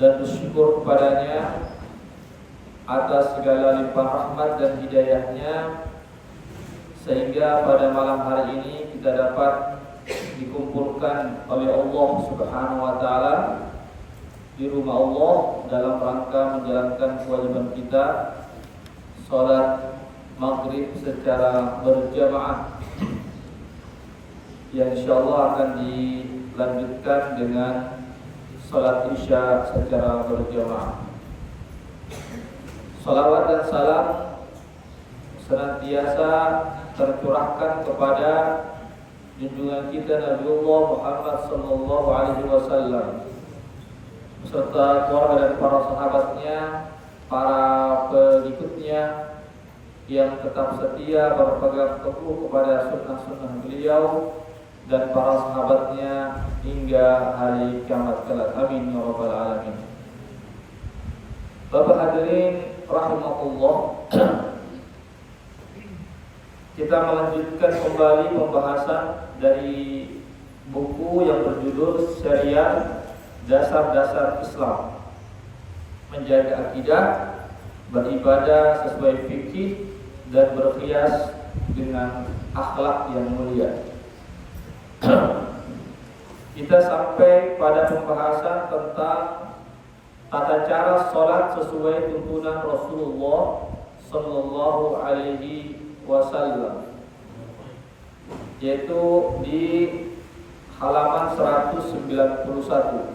dan bersyukur kepadanya atas segala limpah rahmat dan hidayahnya, sehingga pada malam hari ini kita dapat dikumpulkan oleh Allah Subhanahu wa Ta'ala di rumah Allah dalam rangka menjalankan kewajiban kita sholat maghrib secara berjamaah, yang insyaallah akan dilanjutkan dengan sholat isya secara berjamaah. Salawat dan salam senantiasa tercurahkan kepada junjungan kita Nabiullah Muhammad sallallahu alaihi wasallam beserta keluarga dan para sahabatnya, para pengikutnya yang tetap setia berpegang teguh kepada sunnah-sunnah beliau dan para sahabatnya hingga hari kiamat kelak. Amin ya rabbal alamin. Bapak hadirin rahimakumullah, kita melanjutkan kembali pembahasan dari buku yang berjudul Syariat Dasar-Dasar Islam, menjaga akidah, beribadah sesuai fikih, dan berhias dengan akhlak yang mulia. Kita sampai pada pembahasan tentang tata cara sholat sesuai tuntunan Rasulullah sallallahu alaihi wasallam, yaitu di halaman 191.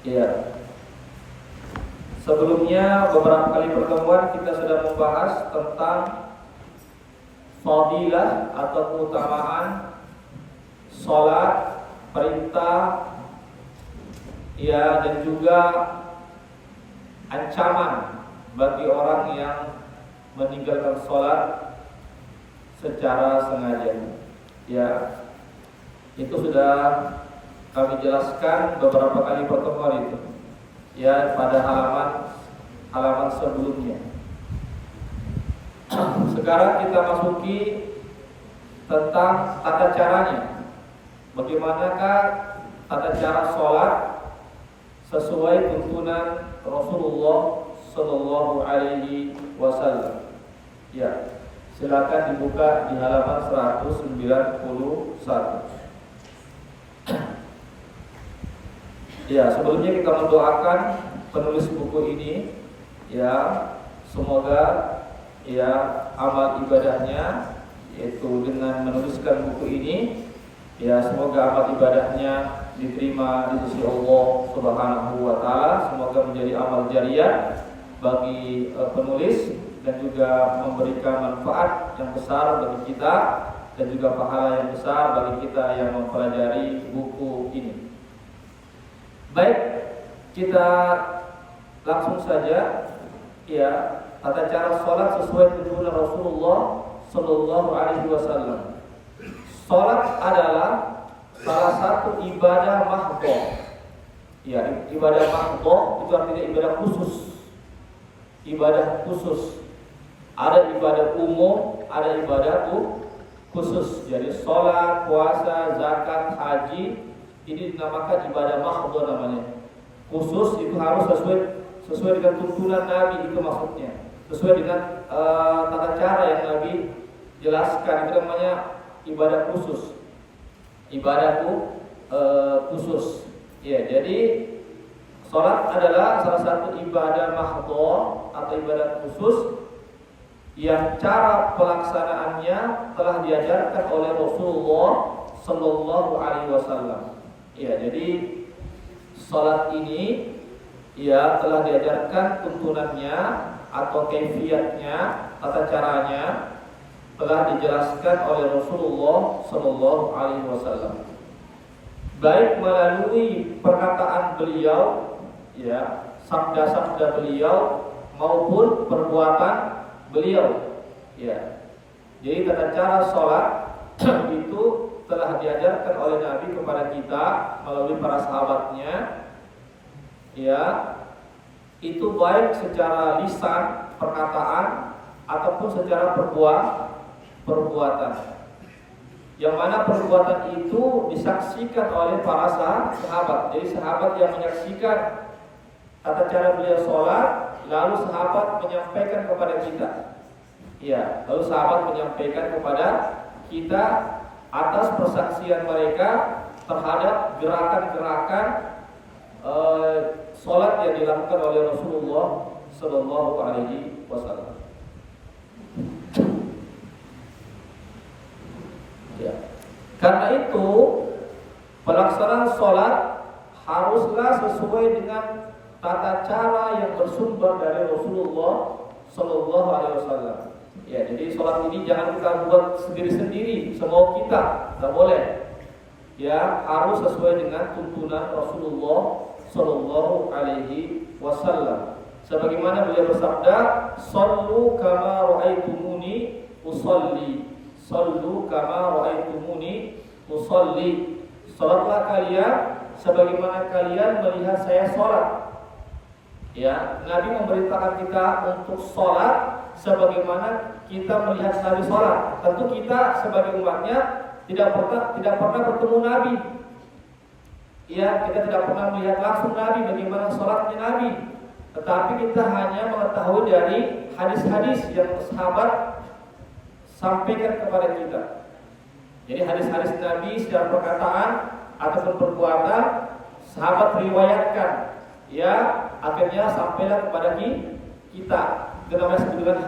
Ya. Sebelumnya beberapa kali pertemuan kita sudah membahas tentang fadilah atau keutamaan sholat, perintah, ya, dan juga ancaman bagi orang yang meninggalkan sholat secara sengaja. Ya, itu sudah kami jelaskan beberapa kali pertemuan itu, ya, pada halaman sebelumnya. Sekarang kita masuki tentang tata caranya. Bagaimanakah tata cara sholat sesuai tuntunan Rasulullah sallallahu alaihi wasallam. Ya, silakan dibuka di halaman 191. Ya, sebelumnya kita mendoakan penulis buku ini, ya, semoga ya amal ibadahnya, yaitu dengan menuliskan buku ini, ya, semoga amal ibadahnya diterima di sisi Allah Subhanahu wa Ta'ala. Semoga menjadi amal jariah bagi penulis dan juga memberikan manfaat yang besar bagi kita dan juga pahala yang besar bagi kita yang mempelajari buku ini. Baik, kita langsung saja, ya, tata cara sholat sesuai tuntunan Rasulullah sallallahu alaihi wasallam. Sholat adalah salah satu ibadah mahdhah. Ya, ibadah mahdhah itu artinya ibadah khusus. Ibadah khusus. Ada ibadah umum, ada ibadah khusus. Jadi sholat, puasa, zakat, haji ini dinamakan ibadah mahdhah namanya. Khusus itu harus sesuai dengan tuntunan Nabi, itu maksudnya. Sesuai dengan tata cara yang Nabi jelaskan, itu namanya ibadah khusus. Ibadah khusus. Ya, jadi sholat adalah salah satu ibadah mahdhah atau ibadah khusus yang cara pelaksanaannya telah diajarkan oleh Rasulullah sallallahu alaihi wasallam. Ya, jadi sholat ini, ya, telah diajarkan tuntunannya atau kaifiyatnya, tata caranya telah dijelaskan oleh Rasulullah sallallahu alaihi wasallam. Baik melalui perkataan beliau, ya, sabda-sabda beliau maupun perbuatan beliau. Ya. Jadi tata cara sholat itu telah diajarkan oleh Nabi kepada kita melalui para sahabatnya, ya, itu baik secara lisan, perkataan, ataupun secara perbuatan. yang mana perbuatan itu disaksikan oleh para sahabat. Jadi sahabat yang menyaksikan tata cara beliau sholat, lalu sahabat menyampaikan kepada kita. Ya, lalu sahabat menyampaikan kepada kita atas persaksian mereka terhadap gerakan-gerakan sholat yang dilakukan oleh Rasulullah Sallallahu Alaihi Wasallam. Ya. Karena itu pelaksanaan sholat haruslah sesuai dengan tata cara yang bersumber dari Rasulullah Sallallahu Alaihi Wasallam. Ya, jadi sholat ini jangan kita buat sendiri-sendiri, semau kita, tidak boleh. Ya, harus sesuai dengan tuntunan Rasulullah Sallallahu Alaihi Wasallam. Sebagaimana beliau bersabda, "Shallu kama ra'aitumuni usolli." Shallu kama ra'aitumuni usolli. Salatlah kalian sebagaimana kalian melihat saya sholat. Ya, Nabi memerintahkan kita untuk sholat sebagaimana kita melihat Nabi sholat. Tentu kita sebagai umatnya tidak pernah bertemu Nabi. Ya, kita tidak pernah melihat langsung Nabi bagaimana sholatnya Nabi. Tetapi kita hanya mengetahui dari hadis-hadis yang sahabat sampaikan kepada kita. Jadi hadis-hadis Nabi secara perkataan ataupun perbuatan sahabat riwayatkan. Ya, akhirnya sampailah kepada kita. Itu namanya disebut dengan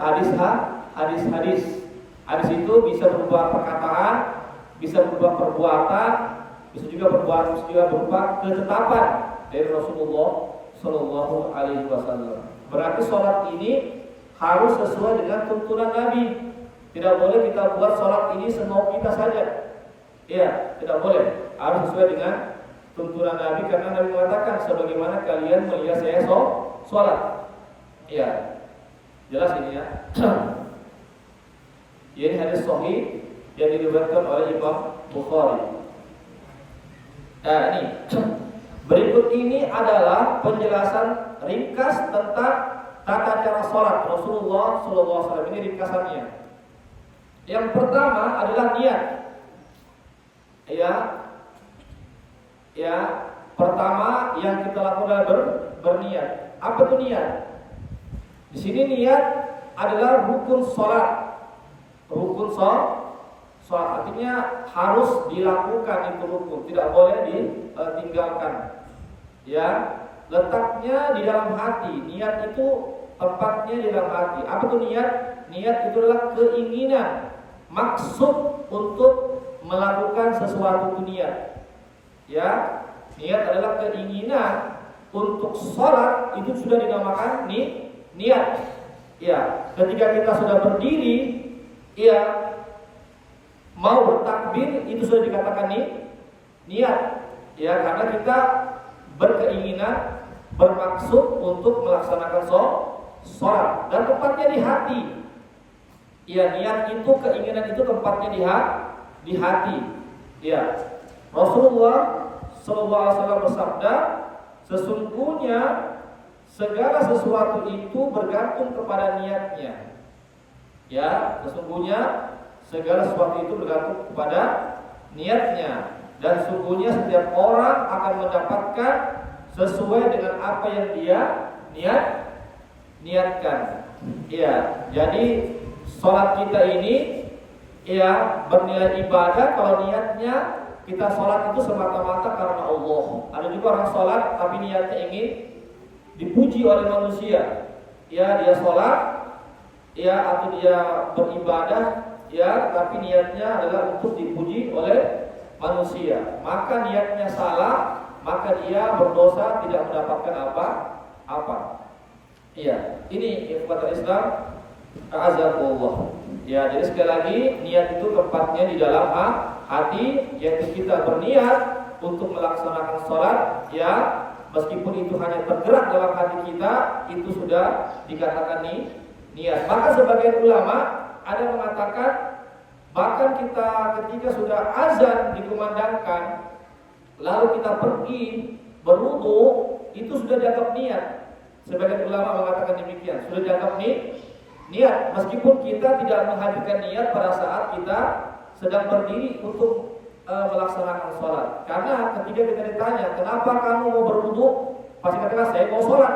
hadis-hadis. Hadis itu bisa berupa perkataan, bisa berupa perbuatan, bisa juga berupa ketetapan dari Rasulullah Sallallahu Alaihi Wasallam. Berarti sholat ini harus sesuai dengan tuntunan Nabi. Tidak boleh kita buat sholat ini semau kita saja. Ya, tidak boleh. Harus sesuai dengan tuntunan Nabi, karena Nabi mengatakan sebagaimana kalian melihat saya sholat. Ya, jelas ini ya. Ini hadis sahih yang diriwayatkan oleh Imam Bukhari. Nah, ini berikut ini adalah penjelasan ringkas tentang tata cara sholat Rasulullah SAW. Ini ringkasannya. Yang pertama adalah niat. Ya, pertama yang kita lakukan adalah berniat. Apa itu niat? Di sini niat adalah rukun sholat. Rukun sholat artinya harus dilakukan, itu rukun, tidak boleh ditinggalkan. Ya, letaknya di dalam hati. Niat itu tempatnya di dalam hati. Apa itu niat? Niat itu adalah keinginan, maksud untuk melakukan sesuatu itu niat. Ya, niat adalah keinginan untuk sholat, itu sudah dinamakan niat. Ya, ketika kita sudah berdiri, ya, mau bertakbir, itu sudah dikatakan niat. Ya, karena kita berkeinginan, bermaksud untuk melaksanakan sholat, dan tempatnya di hati. Ya, niat itu, keinginan itu tempatnya di hati. Ya, Rasulullah SAW bersabda, sesungguhnya segala sesuatu itu bergantung kepada niatnya. Ya, sesungguhnya segala sesuatu itu bergantung kepada niatnya, dan sesungguhnya setiap orang akan mendapatkan sesuai dengan apa yang dia niatkan. Ya, jadi sholat kita ini ya bernilai ibadah kalau niatnya kita sholat itu semata-mata karena Allah. Ada juga orang sholat tapi niatnya ingin dipuji oleh manusia. Ya, dia sholat ya, atau dia beribadah ya, tapi niatnya adalah untuk dipuji oleh manusia. Maka niatnya salah, maka dia berdosa, tidak mendapatkan apa-apa. Iya, ini ikhwatul Islam, a'azakumullah. Ya, jadi sekali lagi niat itu tempatnya di dalam hati, yaitu kita berniat untuk melaksanakan sholat, ya, meskipun itu hanya tergerak dalam hati kita, itu sudah dikatakan niat. Maka sebagian ulama ada mengatakan bahkan kita ketika sudah azan dikumandangkan, lalu kita pergi berwudu, itu sudah dianggap niat. Sebagian ulama mengatakan demikian, sudah dianggap niat, meskipun kita tidak menghadirkan niat pada saat kita sedang berdiri untuk melaksanakan sholat. Karena ketika kita ditanya, kenapa kamu mau berwudu? Pasti katakan saya mau sholat.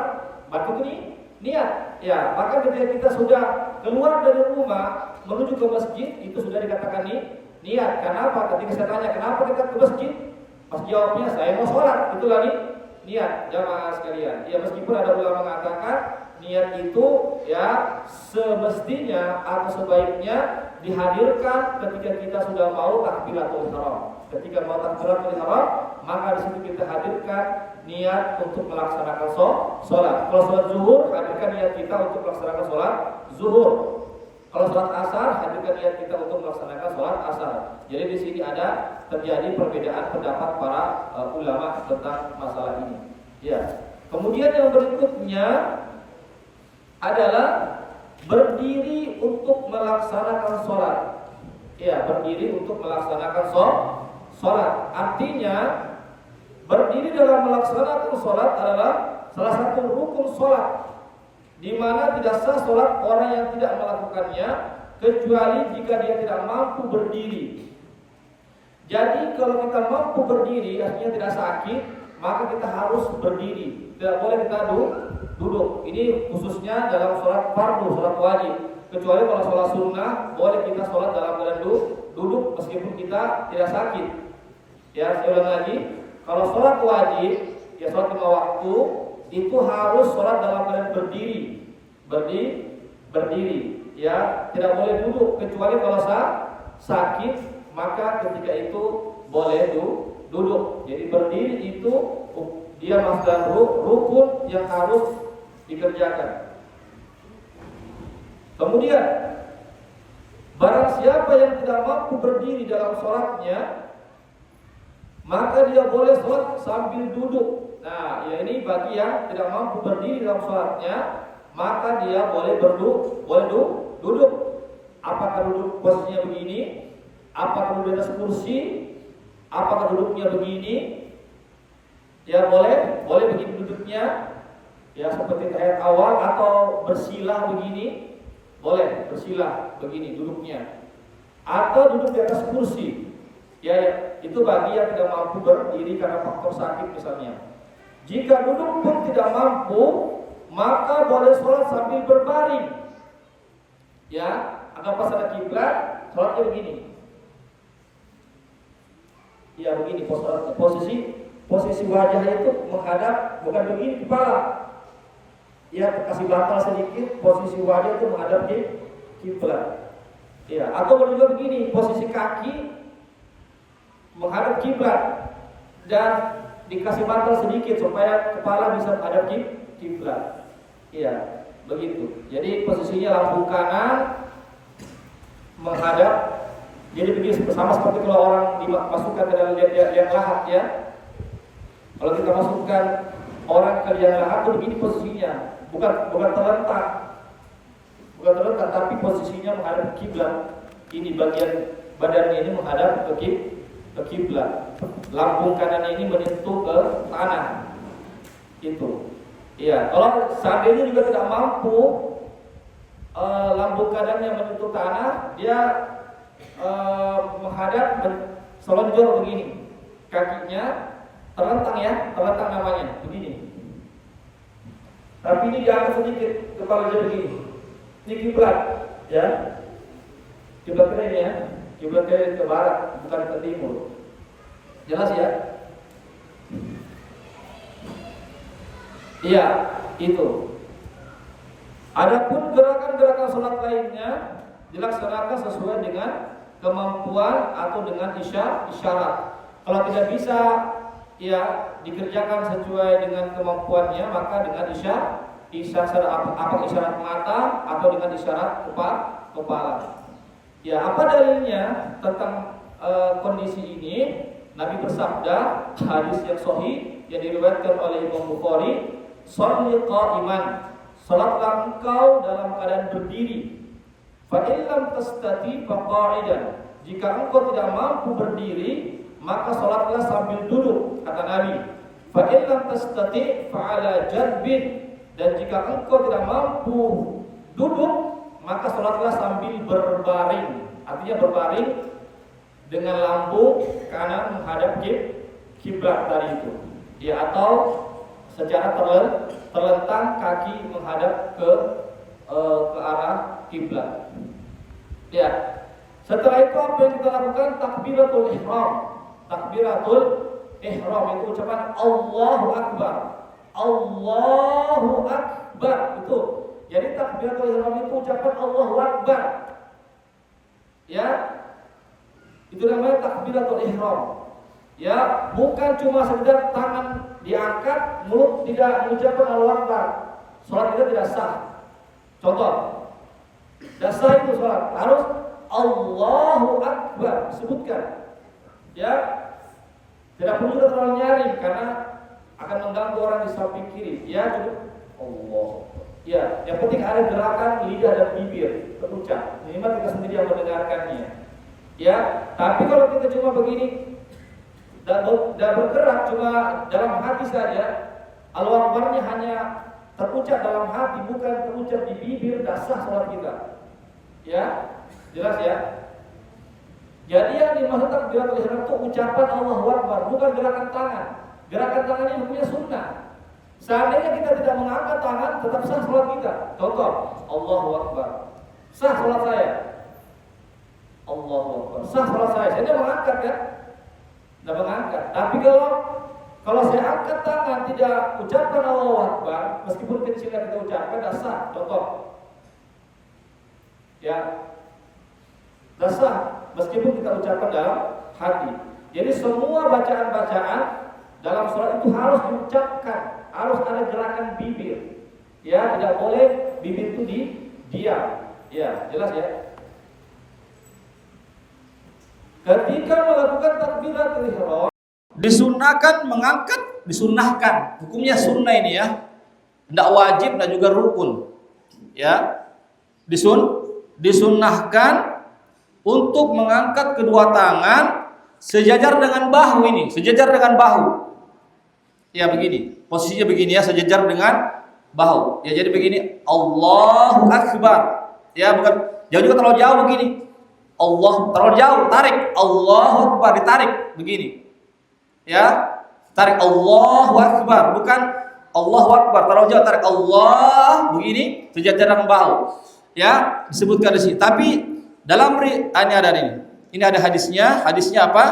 Berarti ini niat. Ya, maka ketika kita sudah keluar dari rumah menuju ke masjid, itu sudah dikatakan niat. Kenapa? Ketika saya tanya kenapa kita ke masjid, pas jawabnya saya mau sholat, itulah niat. Jamaah sekalian. Ya, meskipun ada ulama mengatakan niat itu ya semestinya atau sebaiknya dihadirkan ketika kita sudah mau takbiratul ihram. Ketika mau takbiratul ihram, maka di situ kita hadirkan niat untuk melaksanakan sholat. Kalau sholat zuhur, hadirkan niat kita untuk melaksanakan sholat zuhur. Kalau sholat asar, hadirkan niat kita untuk melaksanakan sholat asar. Jadi di sini ada terjadi perbedaan pendapat para ulama tentang masalah ini. Ya. Kemudian yang berikutnya adalah berdiri untuk melaksanakan sholat. Ya, berdiri untuk melaksanakan sholat. Artinya berdiri dalam melaksanakan sholat adalah salah satu rukun sholat, di mana tidak sah sholat orang yang tidak melakukannya kecuali jika dia tidak mampu berdiri. Jadi kalau kita mampu berdiri, artinya tidak sakit, maka kita harus berdiri. Tidak boleh kita duduk. Ini khususnya dalam sholat fardu, sholat wajib. Kecuali kalau sholat sunnah, boleh kita sholat dalam keadaan duduk meskipun kita tidak sakit. Ya, saya ulang lagi. Kalau sholat wajib, ya sholat 5 waktu, itu harus sholat dalam keadaan berdiri. Ya, tidak boleh duduk. Kecuali kalau sakit, maka ketika itu boleh duduk. Jadi berdiri itu dia masdar rukun yang harus dikerjakan. Kemudian barang siapa yang tidak mampu berdiri dalam sholatnya, maka dia boleh sholat sambil duduk. Nah, ya ini bagi yang tidak mampu berdiri dalam sholatnya, maka dia boleh duduk. Apakah duduk posisinya begini? Apakah duduk di atas kursi? Apakah duduknya begini? Ya boleh begini duduknya. Ya seperti ayat awal, atau bersilah begini, boleh bersilah begini duduknya, atau duduk di atas kursi. Ya, itu bagi yang tidak mampu berdiri karena faktor sakit misalnya. Jika duduk pun tidak mampu, maka boleh sholat sambil berbaring. Ya, anggap pas ada kiblat, sholatnya begini. Ya begini posisi wajahnya itu menghadap, bukan begini kepala. Ya, kasih batal sedikit, posisi wajah itu menghadap di kiblat. Ya, atau juga begini, posisi kaki menghadap kiblat dan dikasih batal sedikit supaya kepala bisa menghadap kiblat. Iya, begitu. Jadi posisinya lambung kanan menghadap. Jadi begini, sama seperti kalau orang dimasukkan ke dalam liang lahat ya. Kalau kita masukkan orang ke liang lahat itu begini posisinya. Bukan terletak, tapi posisinya menghadap kiblat. Ini bagian badannya ini menghadap ke kiblat. Lambung kanan ini menyentuh ke tanah. Itu. Iya. Kalau seandainya juga tidak mampu, lambung kanannya menyentuh tanah, dia menghadap selonjor begini. Kakinya terlentang namanya begini. Tapi ini diangkat sedikit, kepala dia begini. Ini kiblat, ya. Kiblat ini ya, kiblat ke barat, bukan ke timur. Jelas ya? Iya, itu. Adapun gerakan-gerakan sholat lainnya dilaksanakan sesuai dengan kemampuan atau dengan isyarat. Kalau tidak bisa ya dikerjakan sesuai dengan kemampuannya, maka dengan isyarat apa isyarat mata atau dengan isyarat kepala. Ya, apa dalilnya tentang kondisi ini? Nabi bersabda, hadis yang sahih yang diriwayatkan oleh Imam Bukhari, "Shalli qa'iman." Salatlah engkau dalam keadaan berdiri. Fa in lam tastati fa qa'idan. Jika engkau tidak mampu berdiri, maka salatlah sambil duduk, kata Nabi. Fa in lam tastati fa 'ala jadbin. Dan jika engkau tidak mampu duduk, maka salatlah sambil berbaring. Artinya berbaring dengan lambung kanan menghadap kiblat tadi itu. Ya, atau secara terlentang kaki menghadap ke arah kiblat. Ya. Setelah itu apa yang kita lakukan? Takbiratul ihram. Takbiratul ihram itu ucapan Allahu Akbar. Allahu Akbar itu. Jadi takbiratul ihram itu ucapan Allahu Akbar. Ya. Itu namanya takbiratul ihram. Ya, bukan cuma sekedar tangan diangkat, mulut tidak mengucapkan Allahu Akbar. Salat kita tidak sah. Contoh. Tidak sah itu salat. Harus Allahu Akbar sebutkan. Ya. Tidak perlu kita terlalu nyari karena akan mengganggu orang di samping kiri. Ya, cukup Allah. Ya, yang penting ada gerakan lidah dan bibir terucap. Minimal kita sendiri yang mendengarkannya. Ya, tapi kalau kita cuma begini dan bergerak cuma dalam hati saja, Allahu Akbarnya hanya terucap dalam hati, bukan terucap di bibir, tidak sah salat kita. Ya, jelas ya. Jadi yang dimaksud takbiratul ihram itu ucapan Allahu Akbar, bukan gerakan tangan. Gerakan tangan ini hukumnya sunnah. Seandainya kita tidak mengangkat tangan, tetap sah salat kita. Contoh, Allahu Akbar. Sah salat saya. Allahu Akbar. Sah salat saya. Saya tidak mengangkat kan? Tidak mengangkat. Tapi kalau saya angkat tangan tidak ucapkan Allahu Akbar, meskipun kecil yang kita ucapkan tidak sah. Contoh. Ya. Tidak sah meskipun kita ucapkan dalam hati. Jadi semua bacaan-bacaan dalam sholat itu harus diucapkan, harus ada gerakan bibir. Ya, tidak boleh bibir itu diam. Ya, jelas ya. Ketika melakukan takbiratul ihram, disunahkan mengangkat, disunahkan. Hukumnya sunnah ini ya. Tidak wajib dan juga rukun. Ya. Disunahkan untuk mengangkat kedua tangan sejajar dengan bahu ini, sejajar dengan bahu. Ya begini, posisinya begini ya, sejajar dengan bahu. Ya jadi begini, Allahu Akbar. Ya bukan jauh juga terlalu jauh begini. Allah terlalu jauh, tarik. Allahu Akbar, ditarik begini. Ya, tarik Allahu Akbar, bukan Allahu Akbar terlalu jauh, tarik Allah begini, sejajar dengan bahu. Ya, disebutkan di sini. Tapi dalam ini ada ini. Ini ada hadisnya. Hadisnya apa?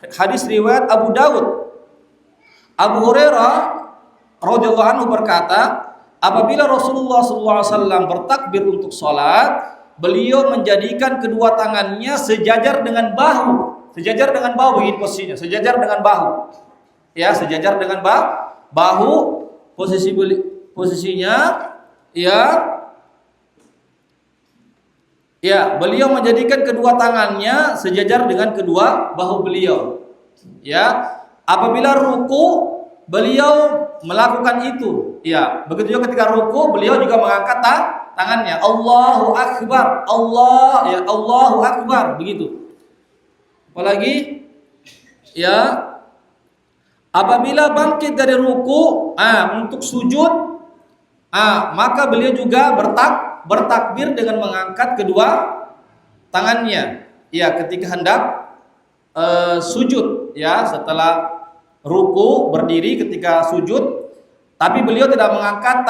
Hadis riwayat Abu Dawud. Abu Hurairah radhiyallahu anhu berkata, apabila Rasulullah SAW bertakbir untuk sholat, beliau menjadikan kedua tangannya sejajar dengan bahu. Sejajar dengan bahu begini posisinya, sejajar dengan bahu. Ya, sejajar dengan bahu. Posisinya ya, beliau menjadikan kedua tangannya sejajar dengan kedua bahu beliau. Ya, apabila ruku beliau melakukan itu. Ya, begitu juga ketika ruku beliau juga mengangkat tangannya. Allahu Akbar, Allahu Akbar, begitu. Apalagi ya, apabila bangkit dari ruku, untuk sujud, maka beliau juga bertakbir dengan mengangkat kedua tangannya. Ya, ketika hendak sujud, ya, setelah ruku berdiri ketika sujud, tapi beliau tidak mengangkat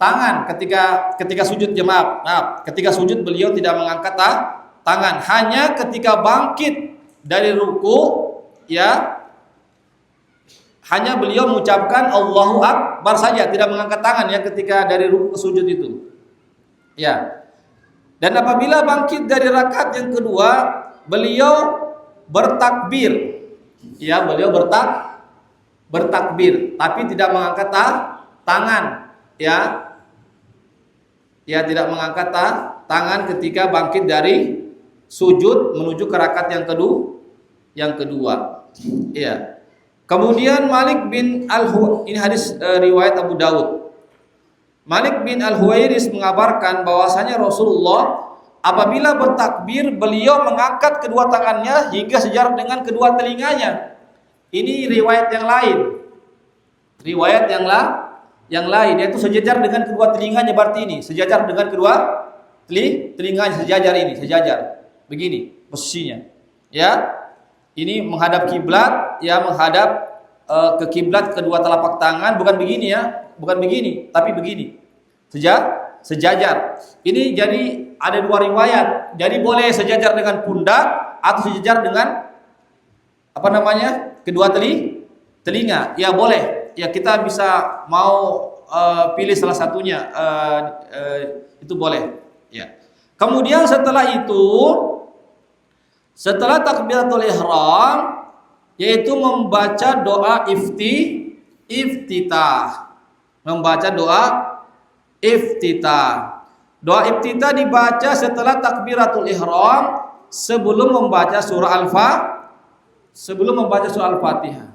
tangan ketika sujud. Ketika sujud beliau tidak mengangkat tangan, hanya ketika bangkit dari ruku, ya, hanya beliau mengucapkan Allahu Akbar saja, tidak mengangkat tangan ya ketika dari ruku ke sujud itu. Ya. Dan apabila bangkit dari rakaat yang kedua, beliau bertakbir. Ya, beliau bertakbir, tapi tidak mengangkat tangan, ya. Ya, tidak mengangkat tangan ketika bangkit dari sujud menuju ke rakaat yang kedua. Ya. Kemudian Malik bin ini hadis riwayat Abu Dawud. Malik bin Al-Huwairis mengabarkan bahwasanya Rasulullah apabila bertakbir beliau mengangkat kedua tangannya hingga sejajar dengan kedua telinganya. Ini riwayat yang lain. Riwayat yang lain yaitu sejajar dengan kedua telinganya, berarti ini sejajar dengan kedua telinganya, sejajar ini, sejajar. Begini posisinya. Ya, ini menghadap kiblat, ya menghadap ke kiblat kedua telapak tangan, bukan begini ya, bukan begini, tapi begini. Sejajar. Ini jadi ada dua riwayat. Jadi boleh sejajar dengan pundak atau sejajar dengan apa namanya? Kedua telinga. Ya boleh. Ya kita bisa mau pilih salah satunya. Itu boleh. Ya. Kemudian setelah itu, setelah takbiratul ihram, yaitu membaca doa iftitah. Membaca doa iftitah. Doa iftitah dibaca setelah takbiratul ihram sebelum membaca surah Al-Fatihah.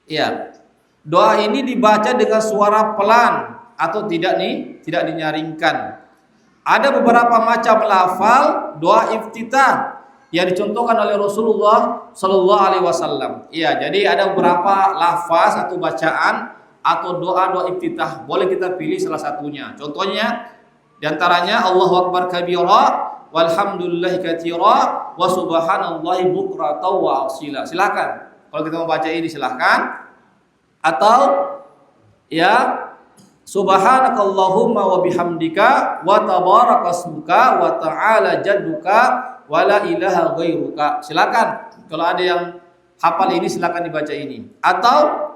Iya. Doa ini dibaca dengan suara pelan atau tidak dinyaringkan. Ada beberapa macam lafal doa iftitah yang dicontohkan oleh Rasulullah Sallallahu Alaihi Wasallam. Iya, jadi ada beberapa lafaz atau bacaan atau doa iftitah. Boleh kita pilih salah satunya. Contohnya diantaranya Allahu Akbar kabira, walhamdulillahi katsira, wa subhanallahi bukratan wa asila. Silakan. Kalau kita mau baca ini silakan. Atau ya subhanakallahumma wa bihamdika wa tabarakasmuka wa ta'ala jadduka wa la ilaha ghairuka. Silakan. Kalau ada yang hafal ini silakan dibaca ini. Atau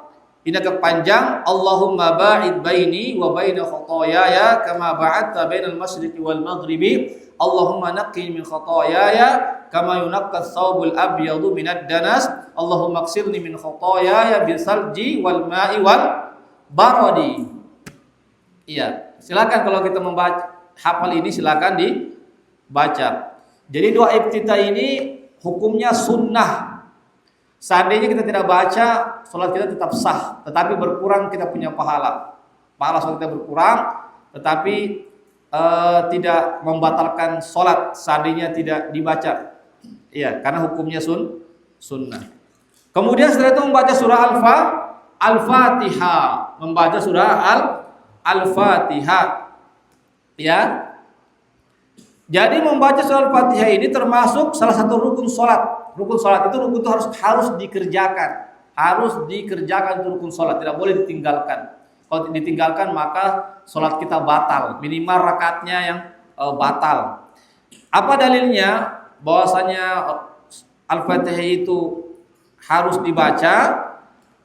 ini agak panjang, Allahumma ba'id baini wa baina khotoyaya kama ba'adta bainal masyriqi wal maghribi. Allahumma naqqini min khotoyaya kama yunaqqa thawbul abyadu minad danas. Allahumma ighsilni min khotoyaya bisalji wal ma'i wal baradi. Iya, silakan kalau kita membaca hafal ini silakan dibaca. Jadi doa iftitah ini hukumnya sunnah. Seandainya kita tidak baca, sholat kita tetap sah, tetapi berkurang kita punya pahala. Pahala sholat kita berkurang, tetapi tidak membatalkan sholat seandainya tidak dibaca. Iya, karena hukumnya sunnah. Kemudian setelah itu membaca surah Al-Fatihah, membaca surah Al-Fatihah. Ya. Jadi membaca surah Al-Fatihah ini termasuk salah satu rukun sholat. Rukun sholat itu harus dikerjakan. Harus dikerjakan itu rukun sholat, tidak boleh ditinggalkan. Kalau ditinggalkan maka sholat kita batal. Minimal rakaatnya yang batal. Apa dalilnya? Bahwasanya Al-Fatihah itu harus dibaca.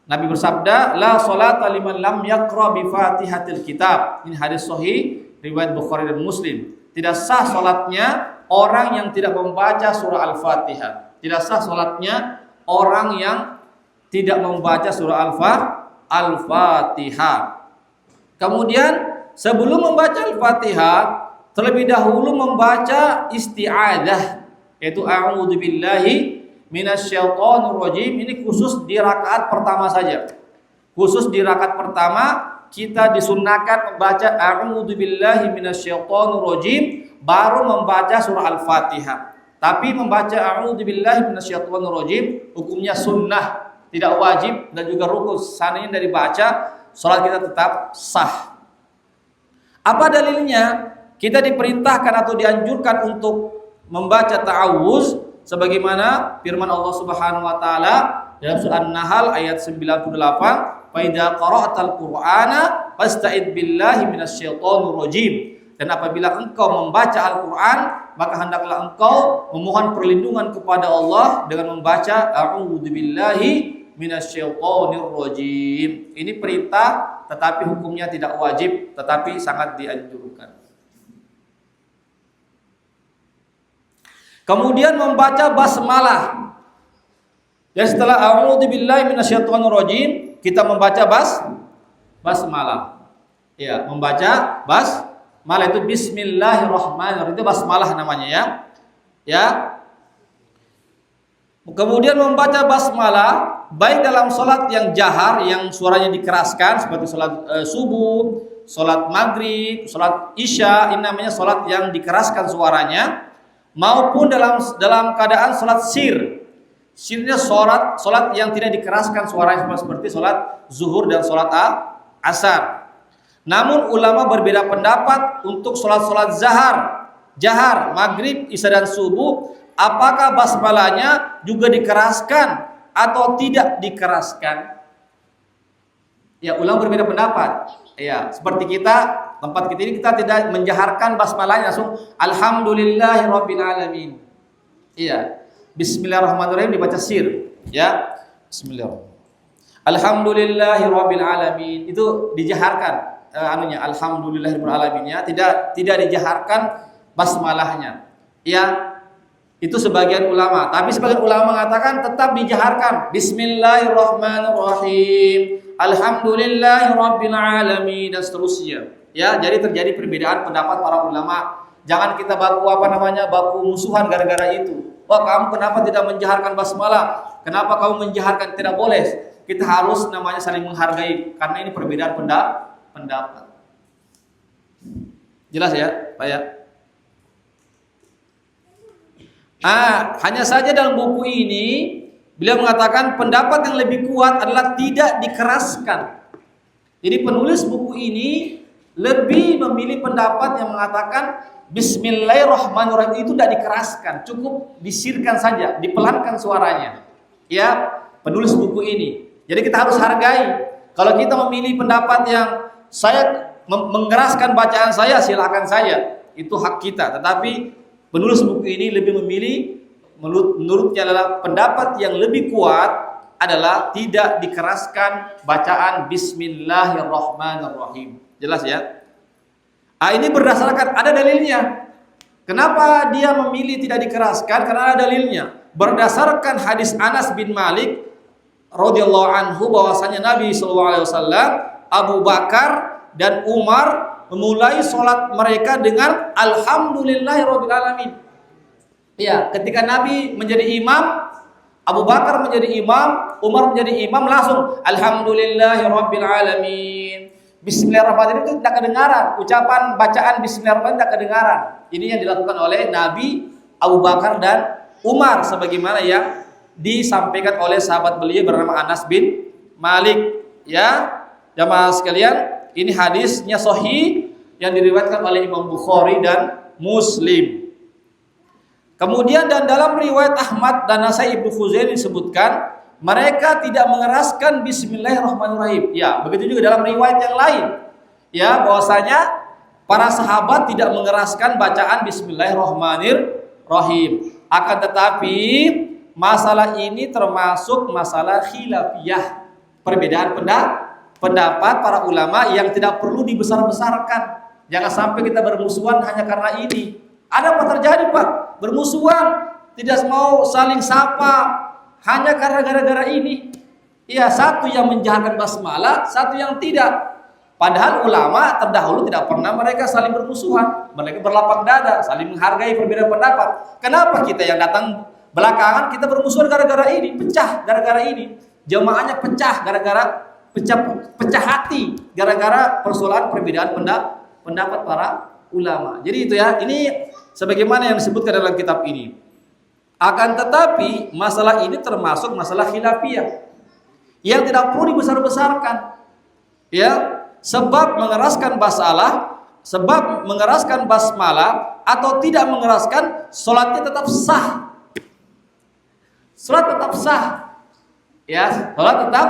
Nabi bersabda, la sholata liman lam yaqra bi Fatihatil kitab. Ini hadis sahih riwayat Bukhari dan Muslim. Tidak sah sholatnya orang yang tidak membaca surah Al-Fatihah. Tidak sah sholatnya orang yang tidak membaca surah Al-Fatihah. Kemudian sebelum membaca Al-Fatihah, terlebih dahulu membaca isti'adzah, yaitu a'udzubillahi minasyaitonir rajim. Ini khusus di rakaat pertama saja. Khusus di rakaat pertama kita disunnahkan membaca a'udzubillahi minasyaitonir rajim, baru membaca surah Al-Fatihah. Tapi membaca a'udzubillahi minasyaitonir rajim hukumnya sunnah, tidak wajib dan juga rukun. Seandainya dari baca, salat kita tetap sah. Apa dalilnya? Kita diperintahkan atau dianjurkan untuk membaca ta'awuz sebagaimana firman Allah Subhanahu wa taala dalam surah An-Nahl ayat 98, "Fa idza qara'tal Qur'ana fasta'id billahi minasyaitonir rajim." Dan apabila engkau membaca Al-Quran, maka hendaklah engkau memohon perlindungan kepada Allah dengan membaca a'udzubillahi minasyaitonir rajim. Ini perintah tetapi hukumnya tidak wajib, tetapi sangat dianjurkan. Kemudian membaca basmalah. Dan setelah a'udzubillahi minasyaitonir rajim, kita membaca basmalah. Ya, membaca basmalah itu bismillahirrahmanirrahim, itu basmalah namanya ya. Ya. Kemudian membaca basmalah baik dalam salat yang jahar yang suaranya dikeraskan seperti salat subuh, salat maghrib, salat isya, ini namanya salat yang dikeraskan suaranya, maupun dalam keadaan salat sir. Sirnya salat yang tidak dikeraskan suaranya seperti salat zuhur dan salat asar. Namun ulama berbeda pendapat untuk sholat-sholat jahar, maghrib, isya dan subuh. apakah basmalahnya juga dikeraskan atau tidak dikeraskan? Ya, ulama berbeda pendapat. Ya, seperti tempat kita ini kita tidak menjaharkan basmalahnya, langsung alhamdulillahirabbil alamin. Iya. Bismillahirrahmanirrahim dibaca sir, ya. Bismillahirrahmanirrahim. Alhamdulillahirabbil alamin. Itu dijaharkan alhamdulillahirabbil alamin, ya. Tidak dijaharkan basmalahnya. Ya. Itu sebagian ulama, tapi sebagian ulama mengatakan tetap dijaharkan. Bismillahirrahmanirrahim. Alhamdulillahirabbil alamin dan seterusnya. Ya, jadi terjadi perbedaan pendapat para ulama. Jangan kita baku musuhan gara-gara itu. Wah, kamu kenapa tidak menjaharkan basmalah? Kenapa kamu menjaharkan? Tidak boleh. Kita harus saling menghargai karena ini perbedaan pendapat. Jelas ya, Pak ya? Hanya saja dalam buku ini beliau mengatakan pendapat yang lebih kuat adalah tidak dikeraskan. Jadi penulis buku ini lebih memilih pendapat yang mengatakan Bismillahirrahmanirrahim itu tidak dikeraskan, cukup disirkan saja, dipelankan suaranya. Ya, penulis buku ini. Jadi kita harus hargai. Kalau kita memilih pendapat yang saya mengeraskan bacaan saya, silakan saja, itu hak kita. Tetapi penulis buku ini lebih memilih, menurutnya adalah pendapat yang lebih kuat adalah tidak dikeraskan bacaan Bismillahirrahmanirrahim. Jelas ya? Ini berdasarkan ada dalilnya. Kenapa dia memilih tidak dikeraskan? Karena ada dalilnya. Berdasarkan hadis Anas bin Malik radhiyallahu anhu bahwasanya Nabi SAW, Abu Bakar dan Umar memulai sholat mereka dengan alhamdulillahirabbil alamin. Ya, ketika Nabi menjadi imam, Abu Bakar menjadi imam, Umar menjadi imam, langsung alhamdulillahirabbil alamin. Bismillahirrahmanirrahim itu tidak kedengaran. Ucapan bacaan Bismillahirrahmanirrahim tidak kedengaran. Ini yang dilakukan oleh Nabi, Abu Bakar dan Umar sebagaimana yang disampaikan oleh sahabat beliau bernama Anas bin Malik. Ya, jamaah sekalian, ini hadisnya sahih yang diriwayatkan oleh Imam Bukhari dan Muslim. Kemudian dan dalam riwayat Ahmad dan Nasai Ibnu Khuzaimah disebutkan mereka tidak mengeraskan Bismillahirrahmanirrahim. Ya, begitu juga dalam riwayat yang lain. Ya, bahwasanya para sahabat tidak mengeraskan bacaan Bismillahirrahmanirrahim. Akan tetapi masalah ini termasuk masalah khilafiyah, perbedaan pendapat para ulama yang tidak perlu dibesar-besarkan. Jangan sampai kita bermusuhan hanya karena ini. Ada apa terjadi, Pak? Bermusuhan, tidak mau saling sapa hanya karena gara-gara ini. Iya, satu yang menjaharkan basmalah, satu yang tidak. Padahal ulama terdahulu tidak pernah mereka saling bermusuhan. Mereka berlapang dada, saling menghargai perbedaan pendapat. Kenapa kita yang datang belakangan kita bermusuhan gara-gara ini, pecah gara-gara ini. Jamaahnya pecah gara-gara pecah hati gara-gara persoalan perbedaan pendapat para ulama. Jadi itu ya, ini sebagaimana yang disebutkan dalam kitab ini. Akan tetapi masalah ini termasuk masalah khilafiyah yang tidak perlu dibesar-besarkan. Ya, sebab mengeraskan basmalah atau tidak mengeraskan, salatnya tetap sah. Salat tetap sah. Ya, salat tetap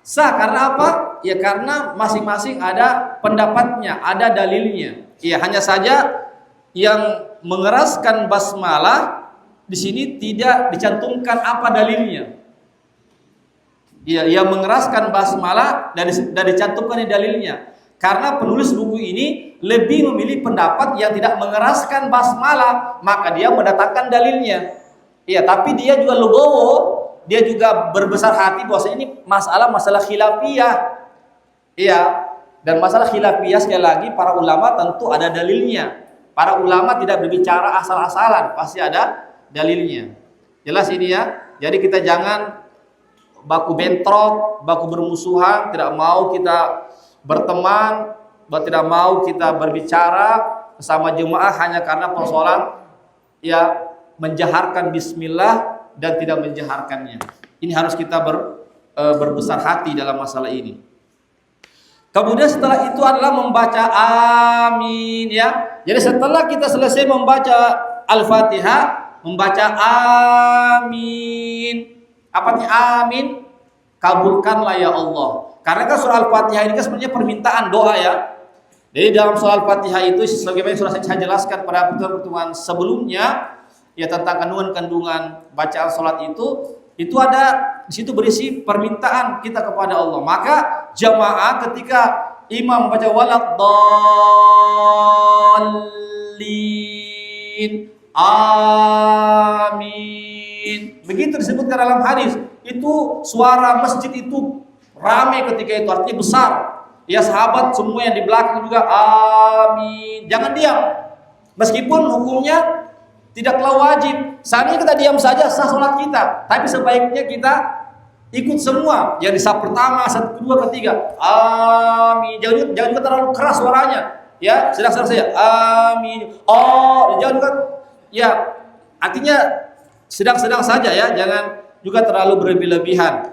sah karena apa? Ya karena masing-masing ada pendapatnya, ada dalilnya. Ya, hanya saja yang mengeraskan basmalah di sini tidak dicantumkan apa dalilnya. Ya, yang mengeraskan basmalah dan dicantumkan di dalilnya. Karena penulis buku ini lebih memilih pendapat yang tidak mengeraskan basmalah, maka dia mendatangkan dalilnya. Ya, tapi dia juga legowo, dia juga berbesar hati bahwa ini masalah khilafiyah. Iya, dan masalah khilafiyah sekali lagi para ulama tentu ada dalilnya. Para ulama tidak berbicara asal-asalan, pasti ada dalilnya. Jelas ini ya. Jadi kita jangan baku bentrok, baku bermusuhan, tidak mau kita berteman, tidak mau kita berbicara bersama jemaah hanya karena persoalan ya menjaharkan bismillah dan tidak menjaharkannya. Ini harus kita berbesar hati dalam masalah ini. Kemudian setelah itu adalah membaca amin ya. Jadi setelah kita selesai membaca Al-Fatihah, membaca amin. Apa artinya amin? Kabulkanlah ya Allah. Karena kan surah Al-Fatihah ini kan sebenarnya permintaan doa ya. Jadi dalam surah Al-Fatihah itu sebagaimana sudah saya jelaskan pada pertemuan sebelumnya ya tentang kandungan bacaan salat itu ada di situ berisi permintaan kita kepada Allah. Maka jamaah ketika imam membaca waladdallin amin, begitu disebutkan dalam hadis, itu suara masjid itu ramai ketika itu, artinya besar. Ya sahabat semua yang di belakang juga amin. Jangan diam. Meskipun hukumnya tidaklah wajib. Seandainya kita diam saja sah salat kita, tapi sebaiknya kita ikut semua. Yang di saf pertama, saf kedua, ketiga. Amin. Jangan juga terlalu keras suaranya. Ya, sedang-sedang saja. Amin. Oh, jangan juga ya, artinya sedang-sedang saja ya, jangan juga terlalu berlebih-lebihan.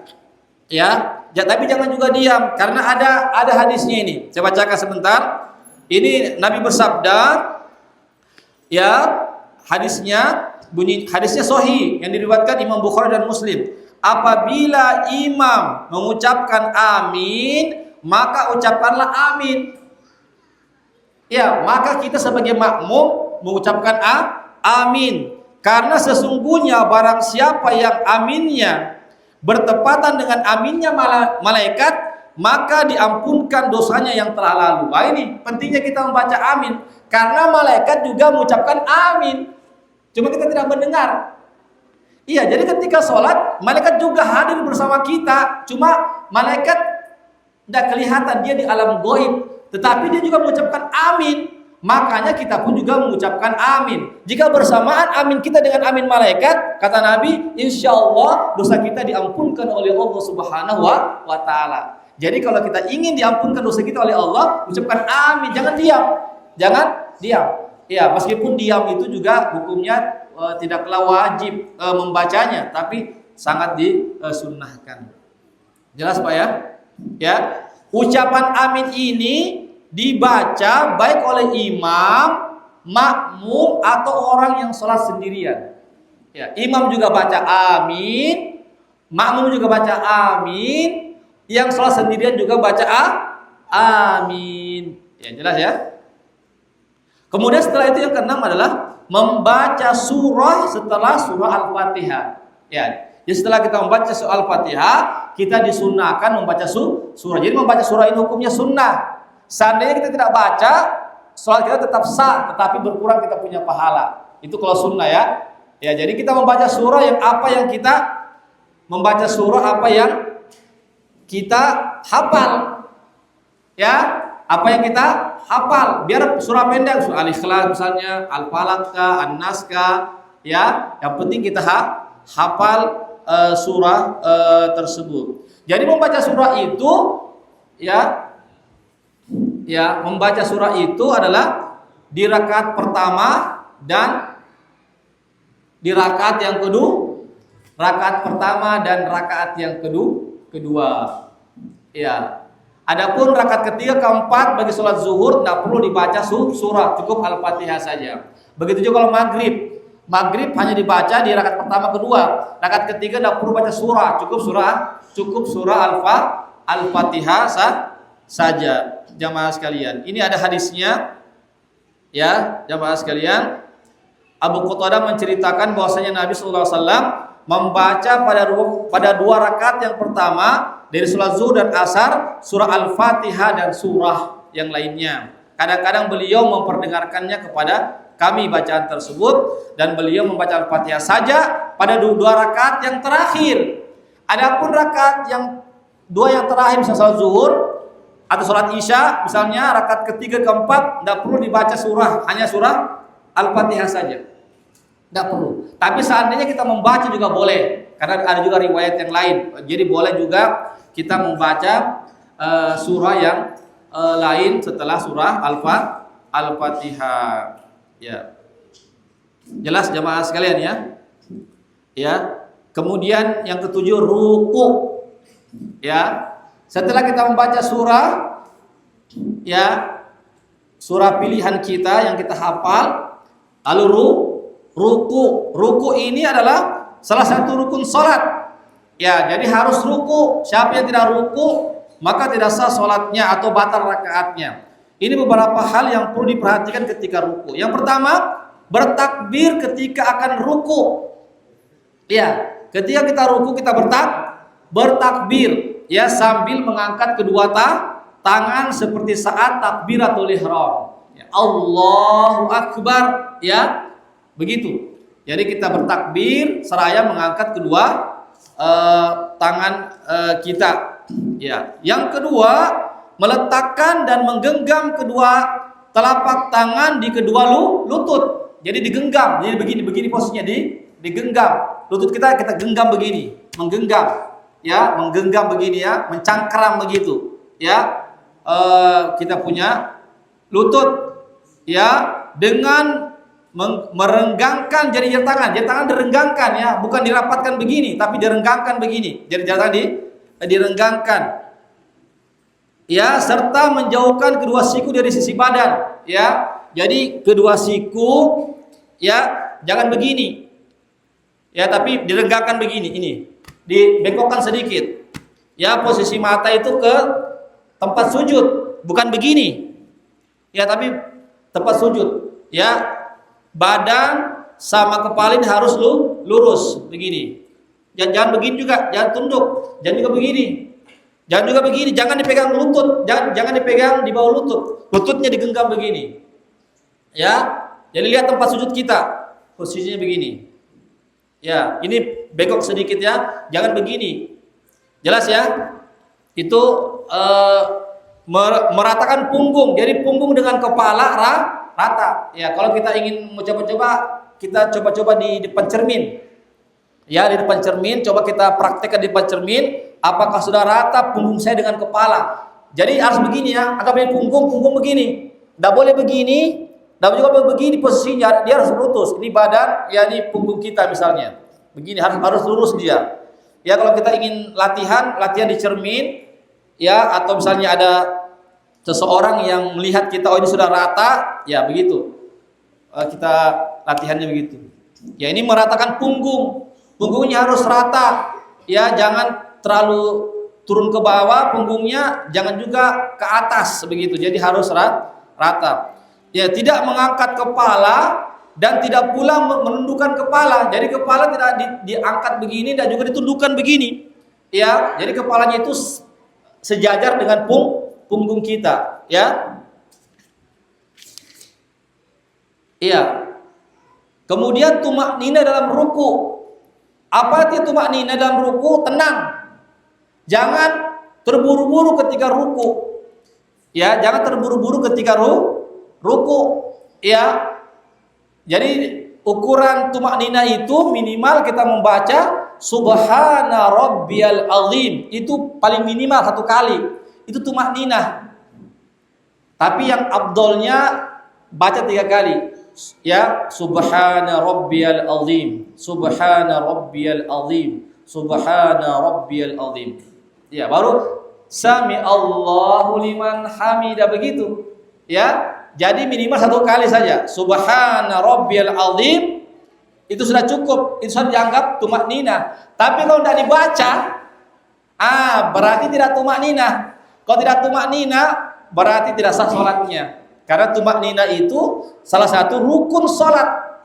Ya, tapi jangan juga diam karena ada hadisnya ini. Saya bacakan sebentar. Ini Nabi bersabda, ya, hadisnya sahih yang diriwayatkan Imam Bukhari dan Muslim. Apabila imam mengucapkan amin, maka ucapkanlah amin. Ya, maka kita sebagai makmum mengucapkan amin. Karena sesungguhnya barang siapa yang aminnya bertepatan dengan aminnya malaikat, maka diampunkan dosanya yang telah lalu. Wah, ini pentingnya kita membaca amin. Karena malaikat juga mengucapkan amin. Cuma kita tidak mendengar. Iya, jadi ketika sholat, malaikat juga hadir bersama kita. Cuma malaikat tidak kelihatan, dia di alam gaib. Tetapi dia juga mengucapkan amin. Makanya kita pun juga mengucapkan amin. Jika bersamaan amin kita dengan amin malaikat, kata Nabi, insya Allah dosa kita diampunkan oleh Allah Subhanahu wa Ta'ala. Jadi kalau kita ingin diampunkan dosa kita oleh Allah, ucapkan amin, jangan diam. Jangan diam. Ya, meskipun diam itu juga hukumnya tidaklah wajib membacanya, tapi sangat disunnahkan. Jelas Pak ya? Ya. Ucapan amin ini dibaca baik oleh imam, makmum atau orang yang sholat sendirian. Ya, imam juga baca amin, makmum juga baca amin, yang sholat sendirian juga baca amin. Ya, jelas ya. Kemudian setelah itu yang keenam adalah membaca surah setelah surah Al-Fatihah. Ya, jadi setelah kita membaca surah Al-Fatihah, kita disunahkan membaca surah. Jadi membaca surah ini hukumnya sunnah. Seandainya kita tidak baca, sholat kita tetap sah, tetapi berkurang kita punya pahala. Itu kalau sunnah ya. Ya, jadi kita membaca surah yang kita hafal. Ya, apa yang kita hafal. Biar surah pendek, surah Al-Ikhlas misalnya, Al-Falaq, An-Nas, ya. Yang penting kita hafal surah tersebut. Jadi membaca surah itu membaca surah itu adalah di rakaat pertama dan di rakaat yang kedua, rakaat pertama dan rakaat yang kedua. Ya. Adapun rakaat ketiga, keempat bagi sholat zuhur tidak perlu dibaca surah, cukup Al-Fatihah saja. Begitu juga kalau maghrib. Maghrib hanya dibaca di rakaat pertama, kedua. Rakaat ketiga tidak perlu baca surah, cukup surah Al-Fatihah saja. Jamaah sekalian, ini ada hadisnya ya, jamaah sekalian. Abu Qatadah menceritakan bahwasanya Nabi sallallahu alaihi wasallam membaca pada dua rakaat yang pertama dari salat zuhur dan asar surah Al-Fatihah dan surah yang lainnya. Kadang-kadang beliau memperdengarkannya kepada kami bacaan tersebut, dan beliau membaca Al-Fatihah saja pada dua rakaat yang terakhir. Adapun rakaat yang dua yang terakhir, misalnya salat zuhur atau sholat isya misalnya, rakaat ketiga keempat tidak perlu dibaca surah, hanya surah Al-Fatihah saja, tidak perlu. Tapi seandainya kita membaca juga boleh, karena ada juga riwayat yang lain. Jadi boleh juga kita membaca surah yang lain setelah surah Al-Fatihah. Ya, jelas jamaah sekalian ya. Ya. Kemudian yang ketujuh, ruku. Ya. Setelah kita membaca surah, ya, surah pilihan kita yang kita hafal, lalu ruku. Ruku ini adalah salah satu rukun salat. Ya, jadi harus ruku. Siapa yang tidak ruku, maka tidak sah salatnya atau batal rakaatnya. Ini beberapa hal yang perlu diperhatikan ketika ruku. Yang pertama, bertakbir ketika akan ruku. Ya, ketika kita ruku kita bertakbir ya sambil mengangkat kedua tangan seperti saat takbiratul ihram. Ya, Allahu Akbar ya. Begitu. Jadi kita bertakbir seraya mengangkat kedua tangan kita. Ya. Yang kedua, meletakkan dan menggenggam kedua telapak tangan di kedua lutut. Jadi digenggam. Jadi begini posisinya digenggam. Lutut kita genggam begini, menggenggam. Ya, menggenggam begini ya, mencangkram begitu. Ya. Kita punya lutut ya dengan merenggangkan jari tangan. Jari tangan direnggangkan ya, bukan dirapatkan begini, tapi direnggangkan begini. Jari tangan direnggangkan. Ya, serta menjauhkan kedua siku dari sisi badan, ya. Jadi kedua siku ya jangan begini. Ya, tapi direnggangkan begini, ini. Dibengkokkan sedikit. Ya, posisi mata itu ke tempat sujud, bukan begini. Ya, tapi tempat sujud. Ya, badan sama kepala ini harus lurus begini. Jangan begini juga, jangan tunduk, jangan juga begini. Jangan juga begini, jangan dipegang lutut, jangan dipegang di bawah lutut. Lututnya digenggam begini. Ya. Jadi lihat tempat sujud kita. Posisinya begini. Ya, ini bengkok sedikit ya, jangan begini. Jelas ya? Itu meratakan punggung. Jadi punggung dengan kepala rata. Ya, kalau kita ingin mencoba-coba, kita coba-coba di depan cermin. Ya, di depan cermin, coba kita praktekkan di depan cermin, apakah sudah rata punggung saya dengan kepala. Jadi harus begini ya, agak punggung begini. Tidak boleh begini, tidak juga begini posisinya, dia harus lurus. Ini badan, ya ini punggung kita misalnya. Begini harus lurus dia. Ya, kalau kita ingin latihan di cermin, ya, atau misalnya ada seseorang yang melihat kita, oh ini sudah rata, ya begitu. Kita latihannya begitu. Ya, ini meratakan punggung. Punggungnya harus rata. Ya, jangan terlalu turun ke bawah punggungnya, jangan juga ke atas begitu. Jadi harus rata. Ya, tidak mengangkat kepala dan tidak pula menundukkan kepala. Jadi kepala tidak diangkat begini dan juga ditundukkan begini. Ya, jadi kepalanya itu sejajar dengan punggung kita, ya. Iya. Kemudian tumaknina dalam ruku. Apa arti tumaknina dalam ruku? Tenang. Jangan terburu-buru ketika ruku. Ya, jangan terburu-buru ketika ruku. Ya. Jadi ukuran tumaknina itu minimal kita membaca subhana rabbiyal azim. Itu paling minimal 1 kali. Itu tumaknina. Tapi yang afdolnya baca 3 kali. Ya, subhana rabbiyal azim, subhana rabbiyal azim, subhana rabbiyal azim. Ya, baru sami Allahu liman hamidah begitu. Ya, jadi minimal 1 kali saja. Subhana rabbiyal azim itu sudah cukup, itu sudah dianggap tumaknina. Tapi kalau tidak dibaca, berarti tidak tumaknina. Kalau tidak tumaknina, berarti tidak sah salatnya. Karena tumaknina itu salah satu rukun salat.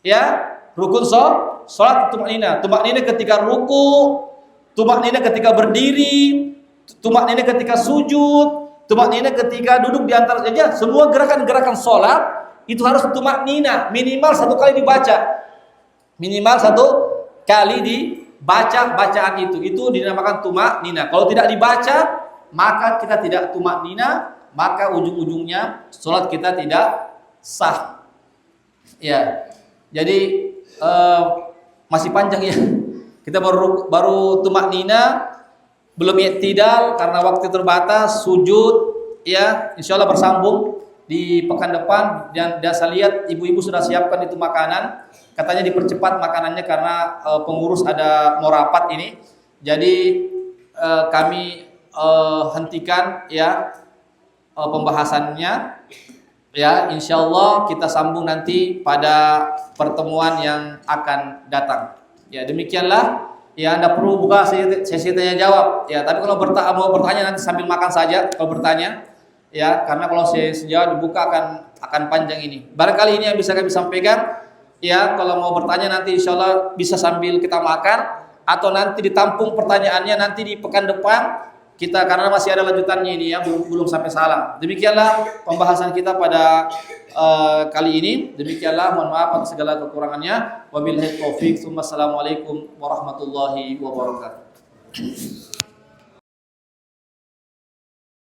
Ya, rukun salat tumaknina. Tumaknina ketika ruku, tumaknina ketika berdiri, tumaknina ketika sujud, tumaknina ketika duduk di antara saja. Semua gerakan-gerakan salat itu harus tumaknina, minimal 1 kali dibaca. Minimal 1 kali dibaca bacaan itu. Itu dinamakan tumaknina. Kalau tidak dibaca, maka kita tidak tumaknina, maka ujung-ujungnya sholat kita tidak sah. Ya, jadi masih panjang ya. Kita baru tumaknina, belum i'tidal karena waktu terbatas, sujud. Ya, insya Allah bersambung di pekan depan. Dan saya lihat ibu-ibu sudah siapkan itu makanan. Katanya dipercepat makanannya karena pengurus ada mau rapat ini. Jadi kami hentikan ya pembahasannya Ya, insya Allah kita sambung nanti pada pertemuan yang akan datang. Ya, demikianlah. Ya, Anda perlu buka sesi tanya jawab. Ya, tapi kalau mau bertanya nanti sambil makan saja. Kalau bertanya, ya, karena kalau sesi jawab dibuka akan panjang ini. Barangkali ini yang bisa kami sampaikan. Ya, kalau mau bertanya nanti insya Allah bisa sambil kita makan atau nanti ditampung pertanyaannya nanti di pekan depan. Kita karena masih ada lanjutannya ini ya, belum sampai salam. Demikianlah pembahasan kita pada kali ini. Demikianlah, mohon maaf atas segala kekurangannya. Wabillahi taufik. Wassalamualaikum warahmatullahi wabarakatuh.